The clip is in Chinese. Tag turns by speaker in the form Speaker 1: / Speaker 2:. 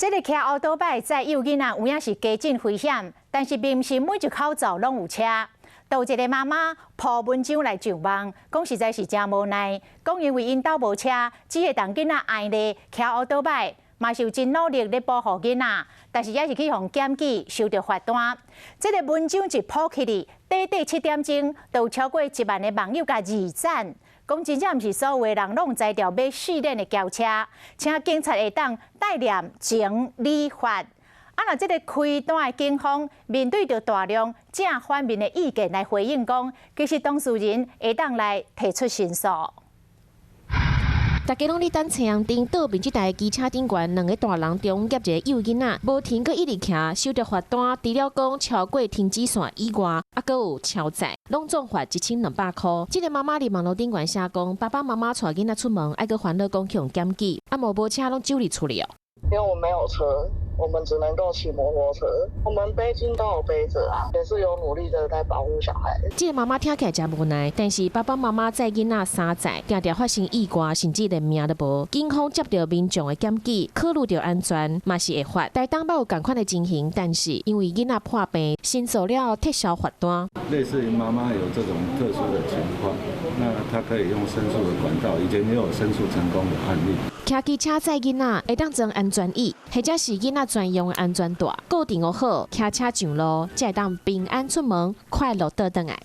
Speaker 1: 这个骑乌多摆载幼囡仔有影是加真危险，但是并不是每一口罩拢有车。有一个妈妈抱文章来上网，讲实在是真无奈，讲因为因兜无车，只会当囡仔爱咧骑乌多摆，嘛是有真努力咧保护囡仔，但是也是去互检举，收到罚单。这个文章一抛起哩，短7点钟，就有超过1万的网友甲二赞。讲真正毋是所有的人拢在条要训练的轿车，请警察会当带念情理法。若这个开单的警方面对着大量正反面的意见来回应讲，其实当事人会当来提出申诉。
Speaker 2: 大家拢伫等车阳顶倒面，这台机车顶悬2个大人中夹一个幼囡仔，无停佫一直骑，收到罚单，除了讲超过停止线以外，佫有超载，拢总罚1200块。这个妈妈伫网络顶悬写讲，爸爸妈妈带囡仔出门，爱佫烦恼讲去用检举，无车拢酒里处理哦。
Speaker 3: 因为我们没有车，我们只能够骑摩托车。我们背巾都有背着啊，也是有努力的在保护小孩。
Speaker 2: 这个妈妈听起来真无奈，但是爸爸妈妈载囡仔3载，常常发生意外，甚至连命都无。警方接到民众的检举，考虑到安全，嘛是会罚。台东嘛有同款的情形，但是因为囡仔破病，申诉了撤销罚单。
Speaker 4: 类似于妈妈有这种特殊的情况，那她可以用申诉的管道，以前也有申诉成功的案例。
Speaker 2: 骑机车载囡仔会当装安全椅，或者是囡仔专用的安全带，固定好，骑车上路，才会当平安出门，快乐倒转来。